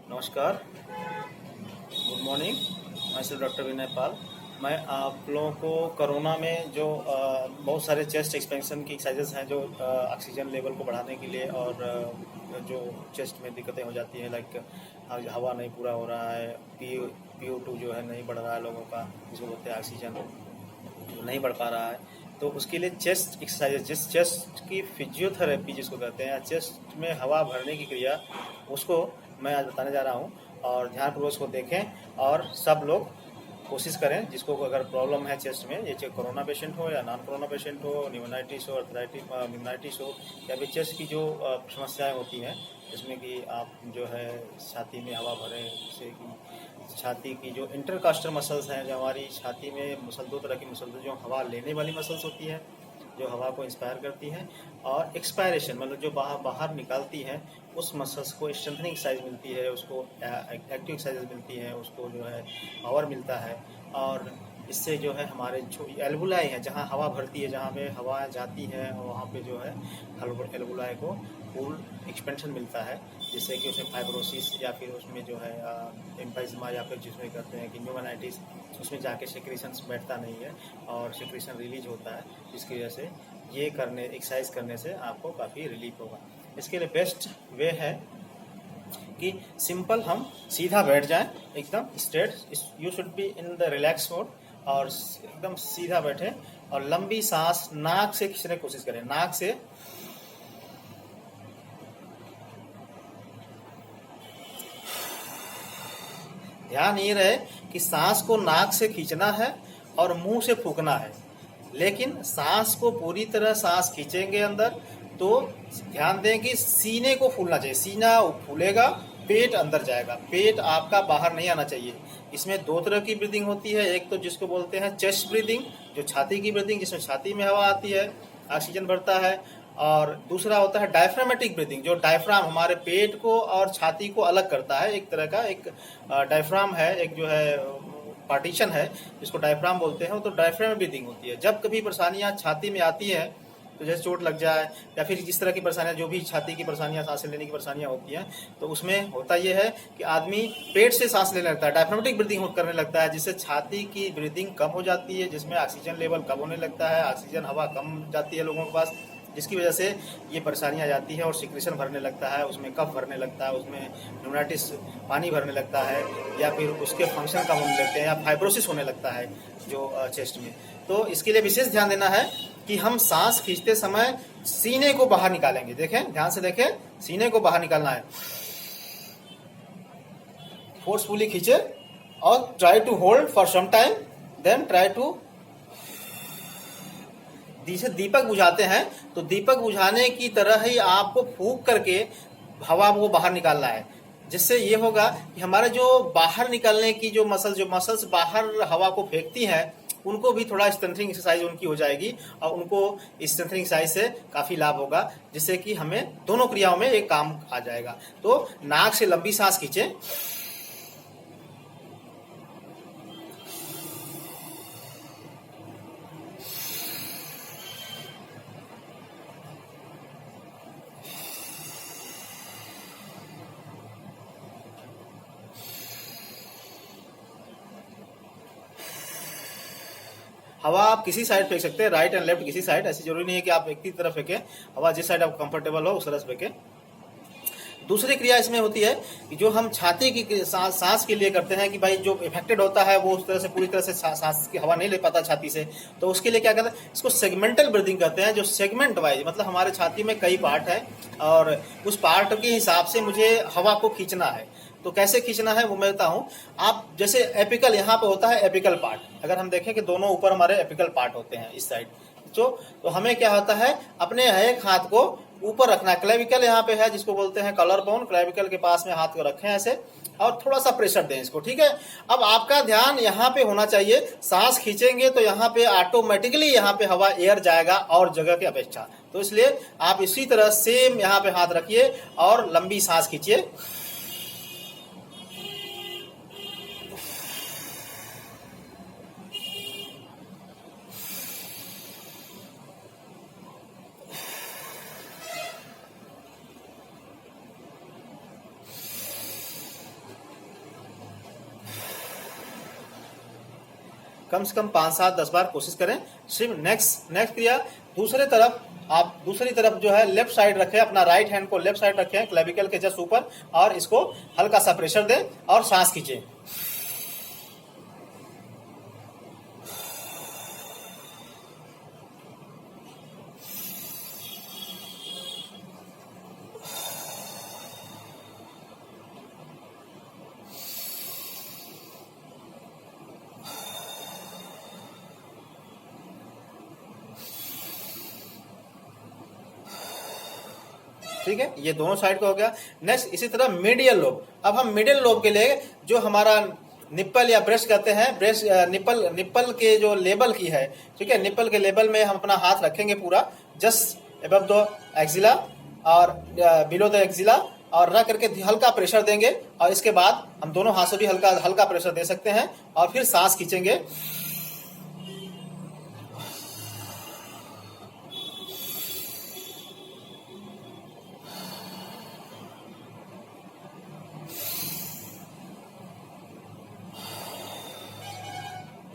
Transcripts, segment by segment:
नमस्कार, good morning. मैं सिर्फ डॉक्टर विनय पाल। मैं आप लोगों को कोरोना में जो बहुत सारे चेस्ट एक्सपेंशन की एक्सरसाइजेस हैं जो ऑक्सीजन लेवल को बढ़ाने के लिए और जो चेस्ट में दिक्कतें हो जाती हैं, लाइक हवा नहीं पूरा हो रहा है, PO2 जो है नहीं बढ़ रहा है लोगों का, जिसको बोलते हैं ऑक्सीजन नहीं बढ़ पा रहा है, तो उसके लिए चेस्ट एक्सरसाइज, जिस चेस्ट की फिजियोथेरेपी जिसको कहते हैं, चेस्ट में हवा भरने की क्रिया, उसको मैं आज बताने जा रहा हूँ। और ध्यानपूर्वक उसको देखें और सब लोग कोशिश करें, जिसको अगर प्रॉब्लम है चेस्ट में, ये चाहे कोरोना पेशेंट हो या नॉन कोरोना पेशेंट हो, न्यूमोनाइटिस हो, न्यूमोनाइटिस हो, या फिर चेस्ट की जो समस्याएं होती हैं, जिसमें कि आप जो है छाती में हवा भरें, जैसे कि छाती की जो इंटरकास्टर मसल्स हैं, जो हमारी छाती में मसल, दो तरह की मसल, जो हवा लेने वाली मसल्स होती हैं जो हवा को इंस्पायर करती हैं, और एक्सपायरेशन मतलब जो बाहर निकालती हैं, उस मसल्स को स्ट्रेंथनिंग एक्सरसाइज मिलती है, उसको एक्टिव एक्सरसाइज मिलती है, उसको जो है पावर मिलता है। और इससे जो है हमारे जो एल्बुलाई है, जहाँ हवा भरती है, जहाँ पे हवा जाती है, वहाँ पे जो है एल्बुलाई को फुल एक्सपेंशन मिलता है, जिससे कि उसमें फाइब्रोसिस या फिर उसमें जो है एम्पाइजमा, या फिर जिसमें कहते हैं कि न्यूमोनाइटिस, उसमें जाके सेक्रेशन बैठता नहीं है और सेक्रेशन रिलीज होता है, जिसकी वजह से ये एक्सरसाइज करने से आपको काफ़ी रिलीफ होगा। इसके लिए बेस्ट वे है कि सिंपल हम सीधा बैठ जाएं, एकदम straight, you should be in the relax mode, और एकदम सीधा बैठे और लंबी सांस नाक से खींचने की कोशिश करें। नाक से ध्यान ये रहे कि सांस को नाक से खींचना है और मुंह से फूंकना है, लेकिन सांस को पूरी तरह सांस खींचेंगे अंदर तो ध्यान दें कि सीने को फूलना चाहिए, सीना फूलेगा, पेट अंदर जाएगा, पेट आपका बाहर नहीं आना चाहिए। इसमें दो तरह की ब्रीदिंग होती है, एक तो जिसको बोलते हैं चेस्ट ब्रीदिंग, जो छाती की ब्रीदिंग, जिसमें छाती में हवा आती है, ऑक्सीजन भरता है, और दूसरा होता है डायफ्रामेटिक ब्रीदिंग, जो डायफ्राम हमारे पेट को और छाती को अलग करता है। एक तरह का एक डायफ्राम है, एक जो है पार्टीशन है, जिसको डायफ्राम बोलते हैं, तो डायफ्राम ब्रीदिंग होती है। जब कभी परेशानियां छाती में आती हैं, तो जैसे चोट लग जाए या फिर जिस तरह की परेशानियां, जो भी छाती की परेशानियां, सांस लेने की परेशानियां होती हैं, तो उसमें होता यह है कि आदमी पेट से सांस लेने लगता है, डायफ्रामेटिक ब्रीदिंग करने लगता है, जिससे छाती की ब्रीदिंग कम हो जाती है, जिसमें ऑक्सीजन लेवल कम होने लगता है, ऑक्सीजन हवा कम जाती है लोगों के पास, जिसकी वजह से ये परेशानियां आ जाती है और सिक्रेशन भरने लगता है, उसमें कफ भरने लगता है, उसमें न्यूमोनाइटिस पानी भरने लगता है, या फिर उसके फंक्शन कम होने लगते हैं, या फाइब्रोसिस होने लगता है जो चेस्ट में। तो इसके लिए विशेष ध्यान देना है कि हम सांस खींचते समय सीने को बाहर निकालेंगे। देखें, ध्यान से देखें, सीने को बाहर निकालना है, फोर्सफुली खींचे और try to hold for some time, then try to, जिसे दीपक बुझाते हैं, तो दीपक बुझाने की तरह ही आपको फूंक करके हवा वो बाहर निकालना है, जिससे ये होगा कि हमारे जो बाहर निकलने की जो मसल्स बाहर हवा को फेंकती हैं, उनको भी थोड़ा स्ट्रेंथनिंग एक्सरसाइज उनकी हो जाएगी, और उनको स्ट्रेंथनिंग एक्सरसाइज से काफी लाभ होगा, जिससे कि हमें दोनों क्रियाओं में एक काम आ जाएगा। तो नाक से लंबी सांस खींचे, हवा आप किसी साइड फेंक सकते हैं, राइट एंड लेफ्ट, किसी साइड, ऐसी जरूरी नहीं है कि आप एक ही तरफ फेंकें, हवा जिस साइड आपको कंफर्टेबल हो उस तरह से फेंकें। दूसरी क्रिया इसमें होती है कि जो हम छाती की सांस के लिए करते हैं, कि भाई जो इफेक्टेड होता है वो उस तरह से पूरी तरह से सांस की हवा नहीं ले पाता छाती से, तो उसके लिए क्या कहते हैं, इसको सेगमेंटल ब्रीदिंग कहते हैं, जो सेगमेंट वाइज, मतलब हमारे छाती में कई पार्ट है और उस पार्ट के हिसाब से मुझे हवा को खींचना है। तो कैसे खींचना है वो मैं बताता हूँ। आप जैसे एपिकल, यहाँ पे होता है एपिकल पार्ट, अगर हम देखें कि दोनों ऊपर हमारे एपिकल पार्ट होते हैं इस साइड, तो हमें क्या होता है, अपने एक हाथ को ऊपर रखना है, क्लेविकल यहाँ पे है जिसको बोलते हैं कॉलर बोन, क्लेविकल के पास में हाथ को रखें ऐसे, और थोड़ा सा प्रेशर दें इसको, ठीक है। अब आपका ध्यान यहाँ पे होना चाहिए, सांस खींचेंगे तो यहाँ पे ऑटोमेटिकली यहाँ पे हवा एयर जाएगा और जगह की अपेक्षा, तो इसलिए आप इसी तरह सेम यहाँ पे हाथ रखिए और लंबी सांस खींचिए। कम से कम 5-7-10 बार कोशिश करें। सिर्फ नेक्स्ट क्रिया दूसरे तरफ, आप दूसरी तरफ जो है लेफ्ट साइड रखें, अपना राइट हैंड को लेफ्ट साइड रखें क्लेविकल के जस्ट ऊपर, और इसको हल्का सा प्रेशर दें और सांस खींचें। ठीक है, ये दोनों साइड का हो गया। नेक्स्ट इसी तरह मीडियल लोब। अब हम मिडिल लोब के लिए जो हमारा निप्पल या ब्रेस्ट कहते हैं, ब्रेस्ट निप्पल के जो लेबल की है, ठीक है, निप्पल के लेबल में हम अपना हाथ रखेंगे पूरा जस्ट अबव द एक्सिला और बिलो द एक्सिला, और रख करके हल्का प्रेशर देंगे, और इसके बाद हम दोनों हाथ से भी हल्का हल्का प्रेशर दे सकते हैं, और फिर सांस खींचेंगे।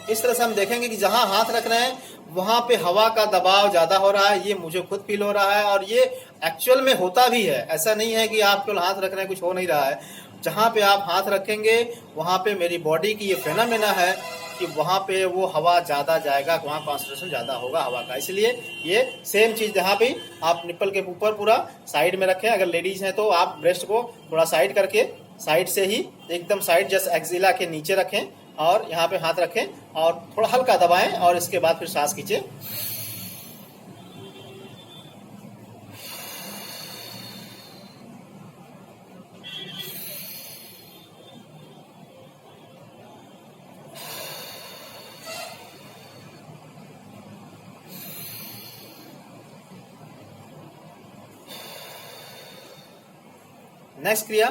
इस तरह से हम देखेंगे कि जहां हाथ रख रहे हैं वहां पे हवा का दबाव ज्यादा हो रहा है, ये मुझे खुद फील हो रहा है, और ये एक्चुअल में होता भी है। ऐसा नहीं है कि आप केवल हाथ रख रहे हैं कुछ हो नहीं रहा है। जहां पे आप हाथ रखेंगे वहां पे मेरी बॉडी की ये फेनोमेना है कि वहां पे वो हवा ज्यादा जाएगा, वहां कॉन्सेंट्रेशन ज्यादा होगा हवा का। इसलिए ये सेम चीज जहां भी आप निप्पल के ऊपर पूरा साइड में रखें। अगर लेडीज हैं तो आप ब्रेस्ट को थोड़ा साइड करके, साइड से ही एकदम साइड जस्ट एक्सिला के नीचे रखें, और यहाँ पे हाथ रखें और थोड़ा हल्का दबाएं, और इसके बाद फिर सांस खींचें। नेक्स्ट क्रिया,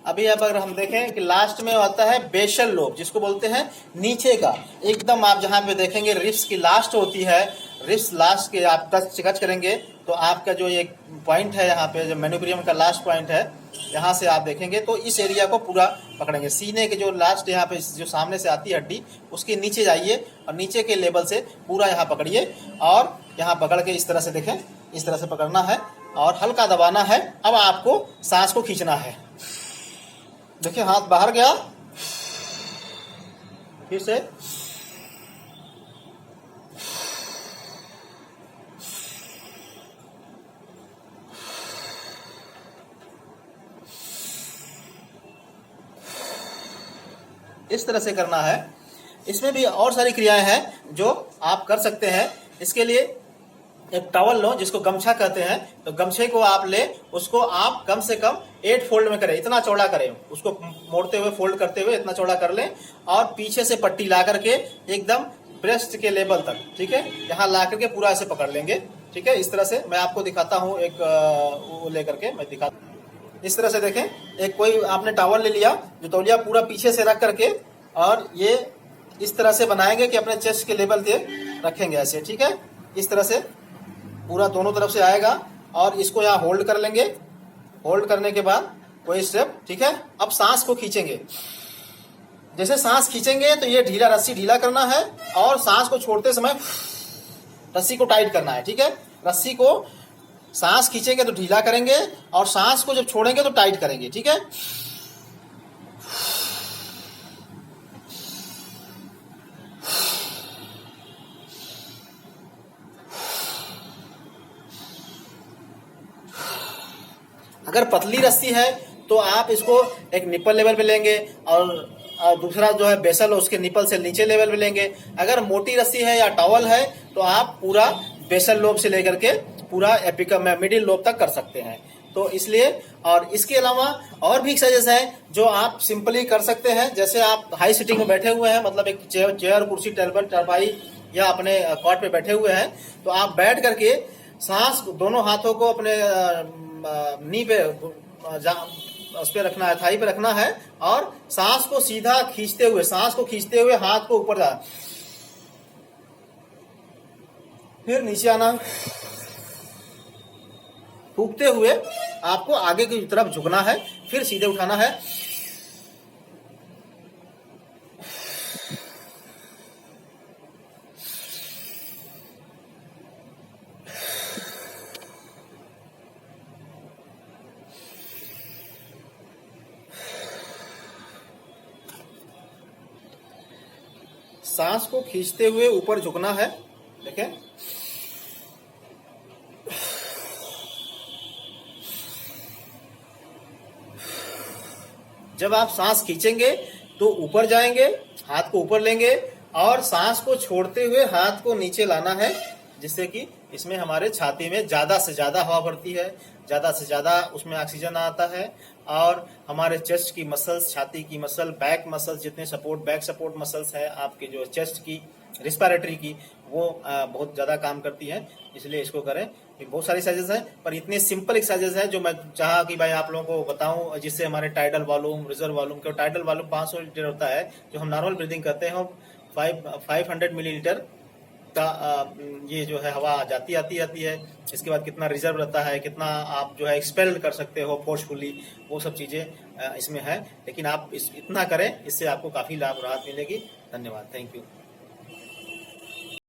अभी अब अगर हम देखें कि लास्ट में आता है बेसल लोब, जिसको बोलते हैं नीचे का एकदम। आप जहां पे देखेंगे रिब्स की लास्ट होती है, रिब्स लास्ट के आप टच करेंगे तो आपका जो ये पॉइंट है यहाँ पे, जो मेनोब्रियम का लास्ट पॉइंट है, यहाँ से आप देखेंगे तो इस एरिया को पूरा पकड़ेंगे। सीने के जो लास्ट यहाँ पे जो सामने से आती है हड्डी, उसके नीचे जाइए और नीचे के लेवल से पूरा यहाँ पकड़िए, और यहाँ पकड़ के इस तरह से देखें, इस तरह से पकड़ना है और हल्का दबाना है। अब आपको सांस को खींचना है। देखिए हाथ बाहर गया, फिर से इस तरह से करना है। इसमें भी और सारी क्रियाएं हैं जो आप कर सकते हैं। इसके लिए एक टॉवल लो, जिसको गमछा कहते हैं, तो गमछे को आप ले, उसको आप कम से कम 8 फोल्ड में करें, इतना चौड़ा करें, उसको मोड़ते हुए फोल्ड करते हुए इतना चौड़ा कर लें, और पीछे से पट्टी ला करके एकदम ब्रेस्ट के लेवल तक, ठीक है, यहाँ ला करके पूरा ऐसे पकड़ लेंगे। ठीक है, इस तरह से मैं आपको दिखाता हूँ, एक वो लेकर के मैं दिखाता हूँ। इस तरह से देखें, एक कोई आपने टॉवल ले लिया, जो तौलिया पूरा पीछे से रख करके, और ये इस तरह से बनाएंगे कि अपने चेस्ट के लेवल पे रखेंगे ऐसे। ठीक है, इस तरह से पूरा दोनों तरफ से आएगा, और इसको यहाँ होल्ड कर लेंगे। होल्ड करने के बाद कोई स्टेप, ठीक है। अब सांस को खींचेंगे। जैसे सांस खींचेंगे तो ये ढीला, रस्सी ढीला करना है, और सांस को छोड़ते समय रस्सी को टाइट करना है। ठीक है, रस्सी को सांस खींचेंगे तो ढीला करेंगे, और सांस को जब छोड़ेंगे तो टाइट करेंगे। ठीक है, अगर पतली रस्सी है तो आप इसको एक निप्पल लेवल पे लेंगे, और दूसरा जो है बेसल उसके निप्पल से नीचे लेवल पे लेंगे। अगर मोटी रस्सी है या टॉवल है तो आप पूरा बेसल लोब से लेकर के पूरा एपिकम मिडिल लोब तक कर सकते हैं। तो इसलिए, और इसके अलावा और भी एक्सरसाइजेस हैं जो आप सिंपली कर सकते हैं। जैसे आप हाई सिटिंग में बैठे हुए हैं, मतलब एक चेयर कुर्सी टेबल टरपाई या अपने कॉट पे बैठे हुए हैं, तो आप बैठ करके सांस दोनों हाथों को अपने नी पे, उस पे रखना है, थाई पे रखना है, और सांस को सीधा खींचते हुए, सांस को खींचते हुए हाथ को ऊपर जाना, फिर नीचे आना, फूंकते हुए आपको आगे की तरफ झुकना है, फिर सीधे उठाना है। सांस को खींचते हुए ऊपर झुकना है। देखें, जब आप सांस खींचेंगे तो ऊपर जाएंगे, हाथ को ऊपर लेंगे और सांस को छोड़ते हुए हाथ को नीचे लाना है, जिससे कि इसमें हमारे छाती में ज्यादा से ज्यादा हवा भरती है, ज्यादा से ज्यादा उसमें ऑक्सीजन आता है और हमारे चेस्ट की मसल्स, छाती की मसल, बैक मसल्स, जितने सपोर्ट, बैक सपोर्ट मसल्स है आपके जो चेस्ट की, रिस्पिरेटरी की, वो बहुत ज्यादा काम करती है। इसलिए इसको करें। ये बहुत सारी एक्सरसाइजेज हैं, पर इतने सिंपल एक्सरसाइजेज हैं जो मैं चाहा कि भाई आप लोगों को बताऊं, जिससे हमारे टाइडल वॉल्यूम, रिजर्व वॉल्यूम, क्यों टाइडल वॉल्यूम 500 लीटर होता है, जो हम नॉर्मल ब्रीदिंग करते हैं 500 मिलीलीटर का ये जो है हवा आती आती है। इसके बाद कितना रिजर्व रहता है, कितना आप जो है एक्सपेल कर सकते हो फोर्सफुली, वो सब चीजें इसमें है। लेकिन आप इतना करें, इससे आपको काफी लाभ राहत मिलेगी। धन्यवाद, थैंक यू।